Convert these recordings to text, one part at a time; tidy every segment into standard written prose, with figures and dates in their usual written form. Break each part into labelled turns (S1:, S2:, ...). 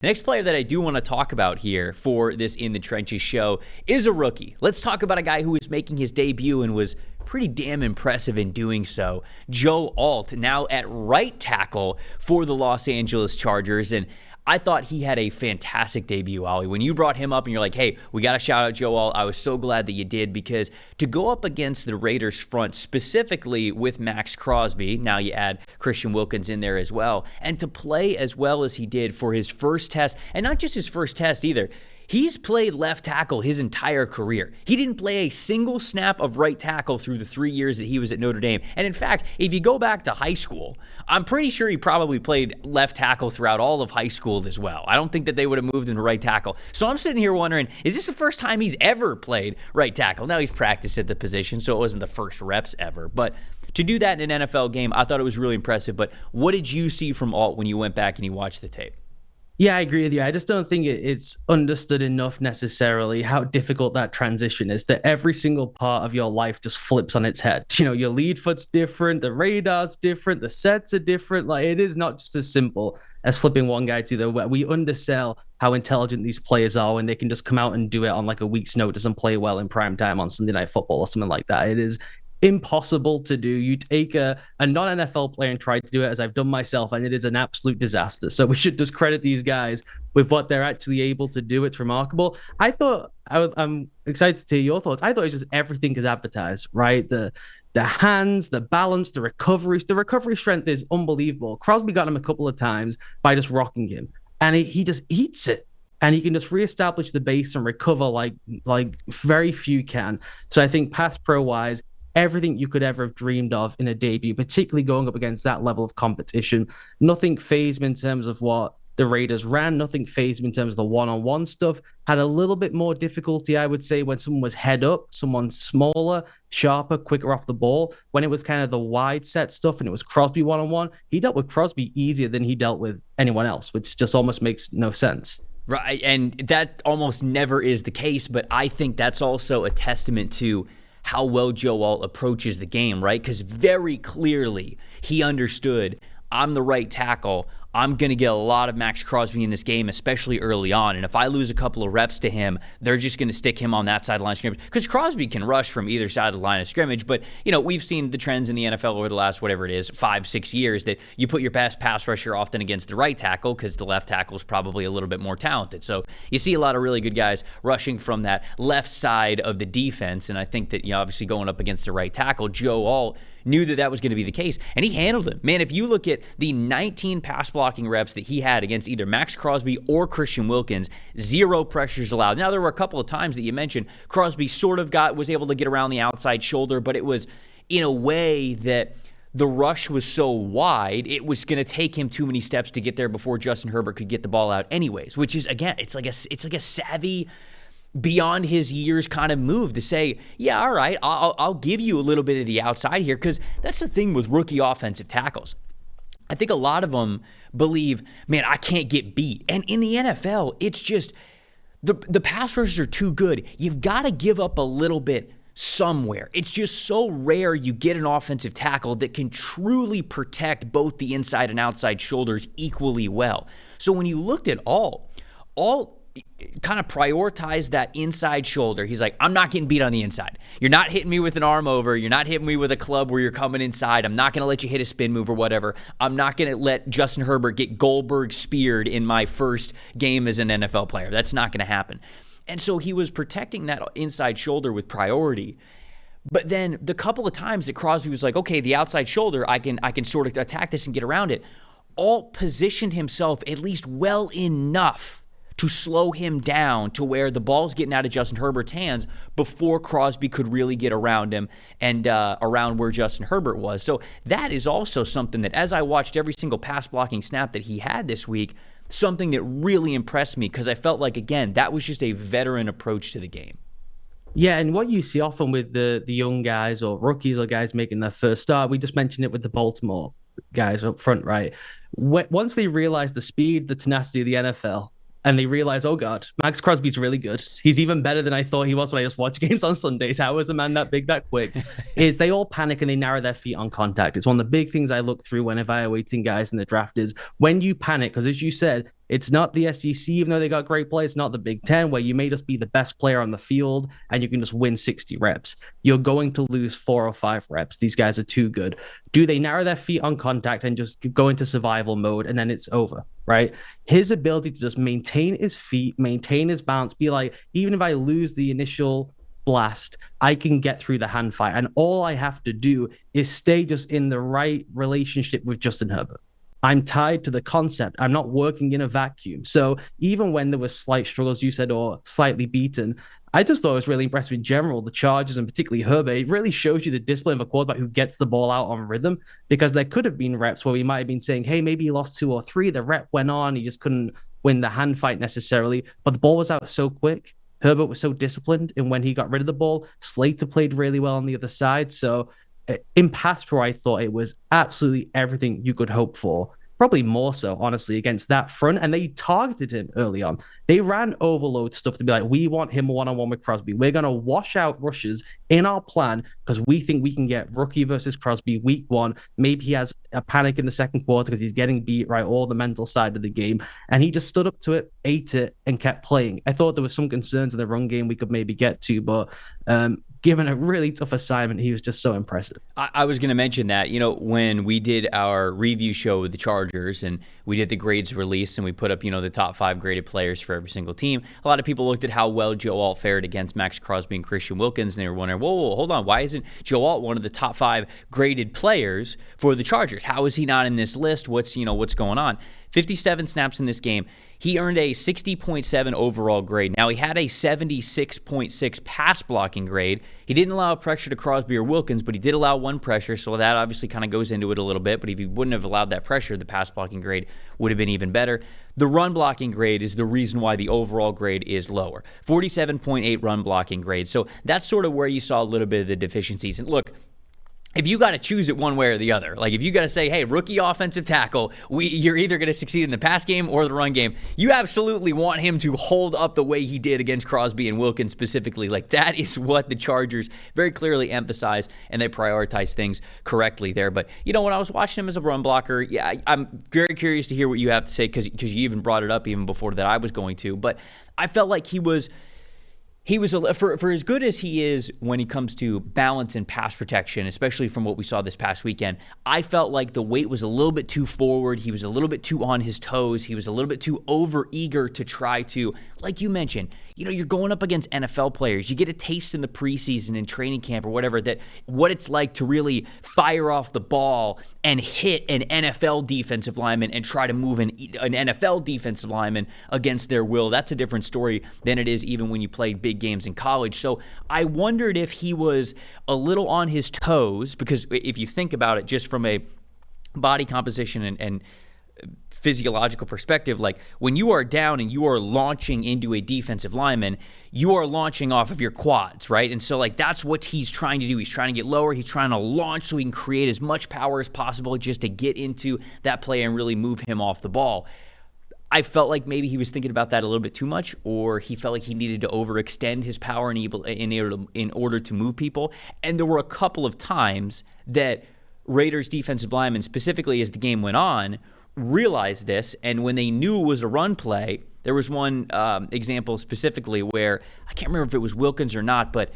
S1: The next player that I do want to talk about here for this In the Trenches show is a rookie. Let's talk about a guy who is making his debut and was pretty damn impressive in doing so. Joe Alt, now at right tackle for the Los Angeles Chargers, and I thought he had a fantastic debut, Ollie. When you brought him up and you're like, hey, we got to shout out Joe Alt, I was so glad that you did, because to go up against the Raiders front, specifically with Max Crosby, now you add Christian Wilkins in there as well, and to play as well as he did for his first test, and not just his first test either, he's played left tackle his entire career. He didn't play a single snap of right tackle through the 3 years that he was at Notre Dame. And in fact, if you go back to high school, I'm pretty sure he probably played left tackle throughout all of high school as well. I don't think that they would have moved him to right tackle. So I'm sitting here wondering, is this the first time he's ever played right tackle? Now he's practiced at the position, so it wasn't the first reps ever. But to do that in an NFL game, I thought it was really impressive. But what did you see from Alt when you went back and you watched the tape?
S2: Yeah, I agree with you. I just don't think it's understood enough necessarily how difficult that transition is, that every single part of your life just flips on its head. You know, your lead foot's different, the radar's different, the sets are different. Like, it is not just as simple as flipping one guy to the other. We undersell how intelligent these players are when they can just come out and do it on like a week's notice and play well in prime time on Sunday Night Football or something like that. It is impossible to do. You take a non-NFL player and try to do it, as I've done myself, and it is an absolute disaster. So we should just credit these guys with what they're actually able to do. It's remarkable. I'm excited to hear your thoughts. I thought it was just everything is advertised, right? The hands, the balance, the recovery strength is unbelievable. Crosby got him a couple of times by just rocking him, and he just eats it. And he can just reestablish the base and recover like very few can. So I think pass pro wise, everything you could ever have dreamed of in a debut, particularly going up against that level of competition. Nothing fazed in terms of what the Raiders ran. Nothing fazed in terms of the one-on-one stuff. Had a little bit more difficulty, I would say, when someone was head up, someone smaller, sharper, quicker off the ball. When it was kind of the wide set stuff and it was Crosby one-on-one, he dealt with Crosby easier than he dealt with anyone else, which just almost makes no sense.
S1: Right, and that almost never is the case, but I think that's also a testament to how well Joe Alt approaches the game, right? Because very clearly he understood, I'm the right tackle. I'm going to get a lot of Max Crosby in this game, especially early on. And if I lose a couple of reps to him, they're just going to stick him on that side of the line of scrimmage. Because Crosby can rush from either side of the line of scrimmage. But, you know, we've seen the trends in the NFL over the last, 5-6 years, that you put your best pass rusher often against the right tackle because the left tackle is probably a little bit more talented. So you see a lot of really good guys rushing from that left side of the defense. And I think that, you know, obviously going up against the right tackle, Joe Alt knew that was going to be the case, and he handled it. Man, if you look at the 19 pass blocking reps that he had against either Max Crosby or Christian Wilkins, 0 pressures allowed. Now, there were a couple of times that you mentioned Crosby sort of was able to get around the outside shoulder, but it was in a way that the rush was so wide, it was going to take him too many steps to get there before Justin Herbert could get the ball out anyways, which is, again, it's like a savvy, beyond his years kind of move to say, yeah, all right, I'll give you a little bit of the outside here, because that's the thing with rookie offensive tackles. I think a lot of them believe, man, I can't get beat. And in the NFL, it's just the pass rushers are too good. You've got to give up a little bit somewhere. It's just so rare you get an offensive tackle that can truly protect both the inside and outside shoulders equally well. So when you looked at Alt kind of prioritize that inside shoulder. He's like, I'm not getting beat on the inside. You're not hitting me with an arm over. You're not hitting me with a club where you're coming inside. I'm not going to let you hit a spin move or whatever. I'm not going to let Justin Herbert get Goldberg speared in my first game as an NFL player. That's not going to happen. And so he was protecting that inside shoulder with priority. But then the couple of times that Crosby was like, okay, the outside shoulder, I can sort of attack this and get around it, Alt positioned himself at least well enough to slow him down to where the ball's getting out of Justin Herbert's hands before Crosby could really get around him and around where Justin Herbert was. So that is also something that, as I watched every single pass blocking snap that he had this week, something that really impressed me, because I felt like, again, that was just a veteran approach to the game.
S2: Yeah, and what you see often with the young guys or rookies or guys making their first start, we just mentioned it with the Baltimore guys up front, right? Once they realize the speed, the tenacity of the NFL, and they realize, oh God, Max Crosby's really good. He's even better than I thought he was when I just watched games on Sundays. How is a man that big, that quick? Is they all panic and they narrow their feet on contact. It's one of the big things I look through when evaluating guys in the draft is when you panic, because as you said, It's not the SEC, even though they got great players. It's not the Big Ten, where you may just be the best player on the field and you can just win 60 reps. You're going to lose 4 or 5 reps. These guys are too good. Do they narrow their feet on contact and just go into survival mode and then it's over, right? His ability to just maintain his feet, maintain his balance, be like, even if I lose the initial blast, I can get through the hand fight. And all I have to do is stay just in the right relationship with Justin Herbert. I'm tied to the concept. I'm not working in a vacuum. So even when there were slight struggles, you said, or slightly beaten, I just thought it was really impressive in general. The Chargers and particularly Herbert, it really shows you the discipline of a quarterback who gets the ball out on rhythm, because there could have been reps where we might have been saying, hey, maybe he lost 2 or 3. The rep went on. He just couldn't win the hand fight necessarily. But the ball was out so quick. Herbert was so disciplined. And when he got rid of the ball, Slater played really well on the other side. So in pass pro, I thought it was absolutely everything you could hope for. Probably more so, honestly, against that front. And they targeted him early on. They ran overload stuff to be like, we want him one-on-one with Crosby. We're going to wash out rushes in our plan because we think we can get rookie versus Crosby week 1. Maybe he has a panic in the second quarter because he's getting beat, right? All the mental side of the game. And he just stood up to it, ate it, and kept playing. I thought there was some concerns in the run game we could maybe get to, but given a really tough assignment, he was just so impressive.
S1: I was going to mention that, when we did our review show with the Chargers and we did the grades release and we put up, the top 5 graded players for every single team, a lot of people looked at how well Joe Alt fared against Max Crosby and Christian Wilkins, and they were wondering, whoa, hold on, why isn't Joe Alt one of the top 5 graded players for the Chargers? How is he not in this list? What's going on? 57 snaps in this game. He earned a 60.7 overall grade. Now, he had a 76.6 pass blocking grade. He didn't allow pressure to Crosby or Wilkins, but he did allow 1 pressure, so that obviously kind of goes into it a little bit. But if he wouldn't have allowed that pressure, the pass blocking grade would have been even better. The run blocking grade is the reason why the overall grade is lower. 47.8 run blocking grade. So that's sort of where you saw a little bit of the deficiencies. And look, if you got to choose it one way or the other, like if you got to say, hey, rookie offensive tackle, you're either going to succeed in the pass game or the run game, you absolutely want him to hold up the way he did against Crosby and Wilkins specifically. Like that is what the Chargers very clearly emphasize, and they prioritize things correctly there. But, when I was watching him as a run blocker, yeah, I'm very curious to hear what you have to say because you even brought it up even before that I was going to. But I felt like he was for as good as he is when he comes to balance and pass protection, especially from what we saw this past weekend, I felt like the weight was a little bit too forward. He was a little bit too on his toes. He was a little bit too over-eager to try to, like you mentioned, you're going up against NFL players. You get a taste in the preseason and training camp or whatever that what it's like to really fire off the ball and hit an NFL defensive lineman and try to move an NFL defensive lineman against their will. That's a different story than it is even when you played big games in college. So I wondered if he was a little on his toes, because if you think about it just from a body composition and physiological perspective, like when you are down and you are launching into a defensive lineman, you are launching off of your quads, right? And so like that's what he's trying to do. He's trying to get lower. He's trying to launch so he can create as much power as possible just to get into that play and really move him off the ball. I felt like maybe he was thinking about that a little bit too much, or he felt like he needed to overextend his power in order to move people. And there were a couple of times that Raiders defensive linemen, specifically as the game went on, realized this, and when they knew it was a run play, there was one example specifically where, I can't remember if it was Wilkins or not, but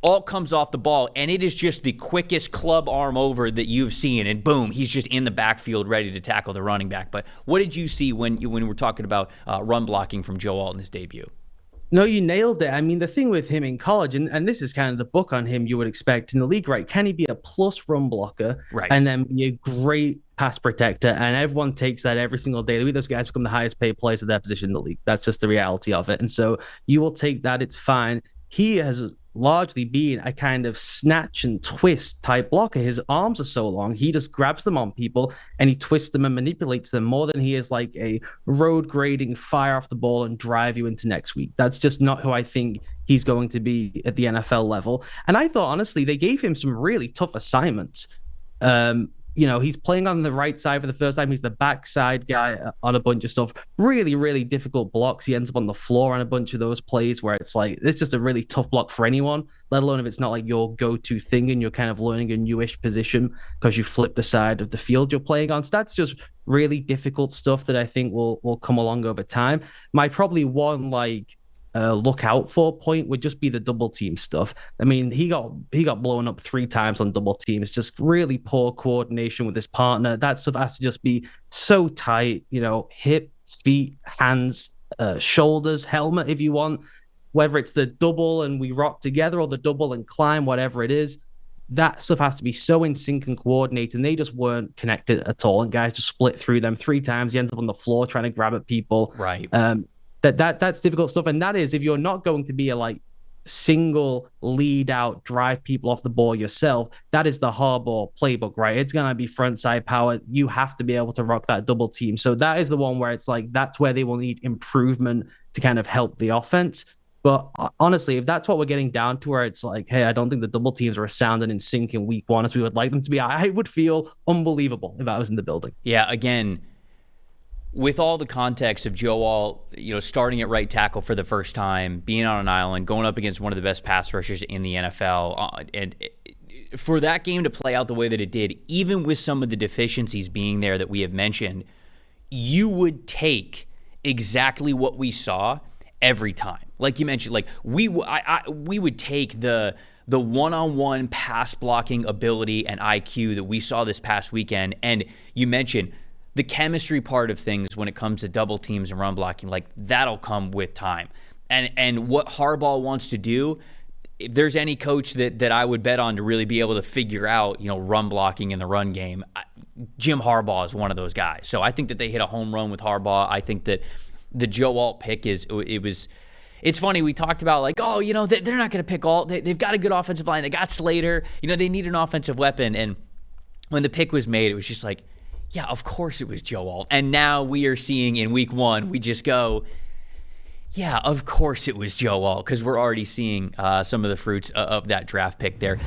S1: Alt comes off the ball, and it is just the quickest club arm over that you've seen, and boom, he's just in the backfield ready to tackle the running back. But what did you see when we're talking about run blocking from Joe Alt in his debut?
S2: No, you nailed it. I mean, the thing with him in college, and this is kind of the book on him you would expect in the league, right? Can he be a plus run blocker,
S1: right,
S2: and then be a great pass protector? And everyone takes that every single day. Those guys become the highest paid players of their position in the league. That's just the reality of it. And so you will take that. It's fine. He has largely been a kind of snatch and twist type blocker. His arms are so long, he just grabs them on people and he twists them and manipulates them more than he is like a road grading, fire off the ball and drive you into next week. That's just not who I think he's going to be at the NFL level. And I thought, honestly, they gave him some really tough assignments. he's playing on the right side for the first time. He's the backside guy on a bunch of stuff. Really, really difficult blocks. He ends up on the floor on a bunch of those plays where it's like, it's just a really tough block for anyone, let alone if it's not like your go-to thing and you're kind of learning a newish position because you flip the side of the field you're playing on. So that's just really difficult stuff that I think will come along over time. My probably one look out for point would just be the double team stuff. I mean, he got blown up 3 times on double teams. Just really poor coordination with his partner. That stuff has to just be so tight, hip, feet, hands, shoulders, helmet if you want, whether it's the double and we rock together or the double and climb, whatever it is. That stuff has to be so in sync and coordinated, and they just weren't connected at all. And guys just split through them 3 times. He ends up on the floor trying to grab at people.
S1: Right.
S2: That's difficult stuff. And that is if you're not going to be a single lead out, drive people off the ball yourself, that is the Harbaugh playbook, right? It's going to be front side power. You have to be able to rock that double team. So that is the one where it's that's where they will need improvement to kind of help the offense. But honestly, if that's what we're getting down to, where it's hey, I don't think the double teams are as sound and in sync in week 1 as we would like them to be, I would feel unbelievable if I was in the building.
S1: Yeah, again, with all the context of Joe Alt, starting at right tackle for the first time, being on an island, going up against one of the best pass rushers in the NFL, and for that game to play out the way that it did, even with some of the deficiencies being there that we have mentioned, you would take exactly what we saw every time. Like you mentioned, we would take the one-on-one pass blocking ability and IQ that we saw this past weekend, and you mentioned the chemistry part of things when it comes to double teams and run blocking, that'll come with time. And what Harbaugh wants to do, if there's any coach that I would bet on to really be able to figure out, run blocking in the run game, Jim Harbaugh is one of those guys. So I think that they hit a home run with Harbaugh. I think that the Joe Alt pick it's funny, we talked about they're not going to pick Alt. They've got a good offensive line. They got Slater. They need an offensive weapon. And when the pick was made, it was just yeah, of course it was Joe Alt. And now we are seeing in week 1, we just go, yeah, of course it was Joe Alt, because we're already seeing some of the fruits of that draft pick there.